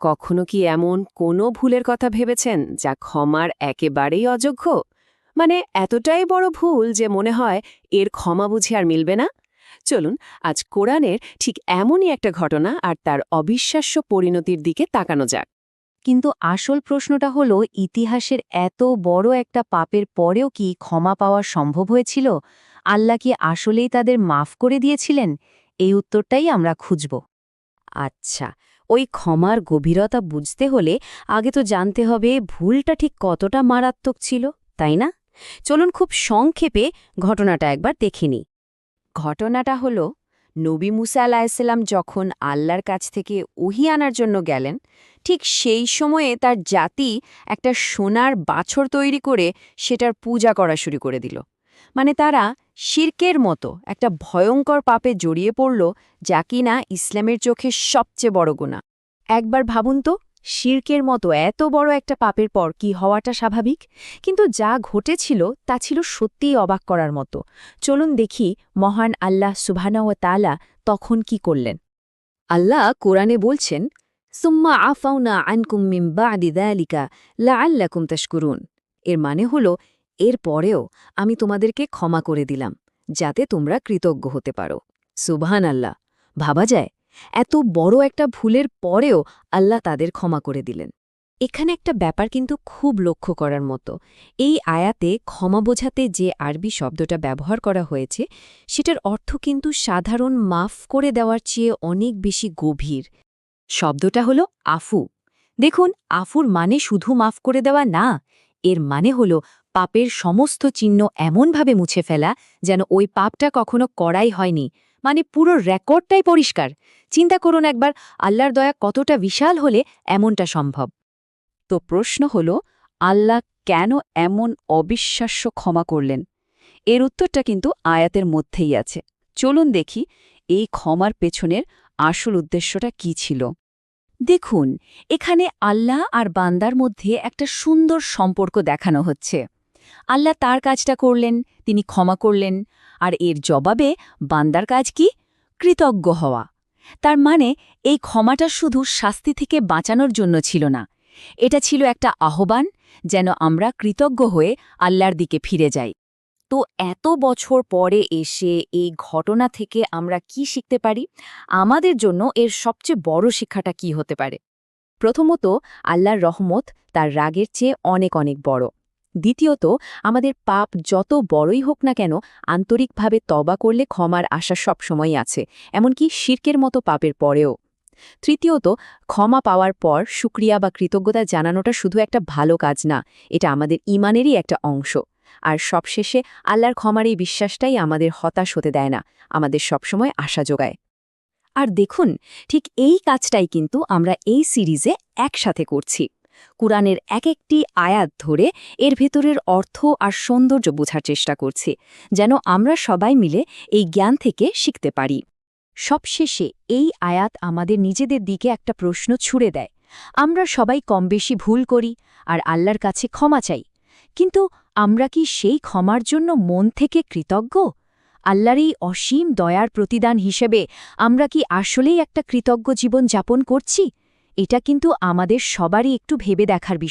কখনো কি এমন কোনো ভুলের কথা ভেবেছেন যা ক্ষমার একেবারেই অযোগ্য? মানে এতটাই বড় ভুল যে মনে হয় এর ক্ষমা বুঝি আর মিলবে না? চলুন আজ কোরআনের ঠিক এমনই একটা ঘটনা আর তার অবিশ্বাস্য পরিণতির দিকে তাকানো যাক। কিন্তু আসল প্রশ্নটা হলো ইতিহাসের এত বড় একটা পাপের পরেও কি ক্ষমা পাওয়া সম্ভব হয়েছিল? আল্লাহ কি আসলেই তাদের মাফ করে দিয়েছিলেন? এই উত্তরটাই আমরা খুঁজব। আচ্ছা, ওই ক্ষমার গভীরতা বুঝতে হলে আগে তো জানতে হবে ভুলটা ঠিক কতটা মারাত্মক ছিল, তাই না? চলুন খুব সংক্ষেপে ঘটনাটা একবার দেখে নিই। ঘটনাটা হলো, নবী মুসা আলাহিসাল্লাম যখন আল্লাহর কাছ থেকে ওহী আনার জন্য গেলেন, ঠিক সেই সময়ে তার জাতি একটা সোনার বাছর তৈরি করে সেটার পূজা করা শুরু করে দিল। মানে তারা শিরকের মতো একটা ভয়ঙ্কর পাপে জড়িয়ে পড়ল, যা কিনা ইসলামের চোখে সবচেয়ে বড় গুনাহ। একবার ভাবুন তো, শিরকের মতো এত বড় একটা পাপের পর কি হওয়াটা স্বাভাবিক? কিন্তু যা ঘটেছিল তা ছিল সত্যিই অবাক করার মতো। চলুন দেখি মহান আল্লাহ সুবহানাহু ওয়া তাআলা তখন কি করলেন। আল্লাহ কোরআনে বলছেন, সুম্মা আফাউনা আনকুম মিন বা'দি যালিকা লাআল্লাকুম তাশকুরুন। এর মানে হলো, এর পরেও আমি তোমাদেরকে ক্ষমা করে দিলাম, যাতে তোমরা কৃতজ্ঞ হতে পারো। সুবহানাল্লাহ! ভাবা যায়, এত বড় একটা ভুলের পরেও আল্লাহ তাদের ক্ষমা করে দিলেন। এখানে একটা ব্যাপার কিন্তু খুব লক্ষ্য করার মতো। এই আয়াতে ক্ষমা বোঝাতে যে আরবি শব্দটা ব্যবহার করা হয়েছে, সেটার অর্থ কিন্তু সাধারণ মাফ করে দেওয়ার চেয়ে অনেক বেশি গভীর। শব্দটা হলো আফু। দেখুন, আফুর মানে শুধু মাফ করে দেওয়া না, এর মানে হলো পাপের সমস্ত চিহ্ন এমনভাবে মুছে ফেলা যেন ওই পাপটা কখনো করাই হয়নি। মানে পুরো রেকর্ডটাই পরিষ্কার। চিন্তা করুন একবার, আল্লাহর দয়া কতটা বিশাল হলে এমনটা সম্ভব। তো প্রশ্ন হলো, আল্লাহ কেন এমন অবিশ্বাস্য ক্ষমা করলেন? এর উত্তরটা কিন্তু আয়াতের মধ্যেই আছে। চলুন দেখি এই ক্ষমার পেছনের আসল উদ্দেশ্যটা কি ছিল। দেখুন, এখানে আল্লাহ আর বান্দার মধ্যে একটা সুন্দর সম্পর্ক দেখানো হচ্ছে। আল্লাহ তার কাজটা করলেন, তিনি ক্ষমা করলেন, আর এর জবাবে বান্দার কাজ কি? কৃতজ্ঞ হওয়া। তার মানে এই ক্ষমাটা শুধু শাস্তি থেকে বাঁচানোর জন্য ছিল না, এটা ছিল একটা আহ্বান যেন আমরা কৃতজ্ঞ হয়ে আল্লাহর দিকে ফিরে যাই। তো এত বছর পরে এসে এই ঘটনা থেকে আমরা কি শিখতে পারি? আমাদের জন্য এর সবচেয়ে বড় শিক্ষাটা কি হতে পারে? প্রথমত, আল্লাহর রহমত তার রাগের চেয়ে অনেক অনেক বড়। দ্বিতীয়ত, আমাদের পাপ যত বড়ই হোক না কেন, আন্তরিকভাবে তওবা করলে ক্ষমার আশা সবসময়ই আছে, এমনকি শিরকের মতো পাপের পরেও। তৃতীয়ত, ক্ষমা পাওয়ার পর শুকরিয়া বা কৃতজ্ঞতা জানানোটা শুধু একটা ভালো কাজ না, এটা আমাদের ঈমানেরই একটা অংশ। আর সবশেষে, আল্লাহর ক্ষমার এই বিশ্বাসটাই আমাদের হতাশ হতে দেয় না, আমাদের সবসময় আশা যোগায়। আর দেখুন, ঠিক এই কাজটাই কিন্তু আমরা এই সিরিজে একসাথে করছি। কুরআনের এক একটি আয়াত ধরে এর ভেতরের অর্থ আর সৌন্দর্য বোঝার চেষ্টা করছি, যেন আমরা সবাই মিলে এই জ্ঞান থেকে শিখতে পারি। সবশেষে এই আয়াত আমাদের নিজেদের দিকে একটা প্রশ্ন ছুড়ে দেয়। আমরা সবাই কমবেশি ভুল করি আর আল্লাহর কাছে ক্ষমা চাই, কিন্তু আমরা কি সেই ক্ষমার জন্য মন থেকে কৃতজ্ঞ? আল্লাহর এই অসীম দয়ার প্রতিদান হিসেবে আমরা কি আসলেই একটা কৃতজ্ঞ জীবন যাপন করছি? এটা কিন্তু আমাদের সবারই একটু ভেবে দেখার বিষয়।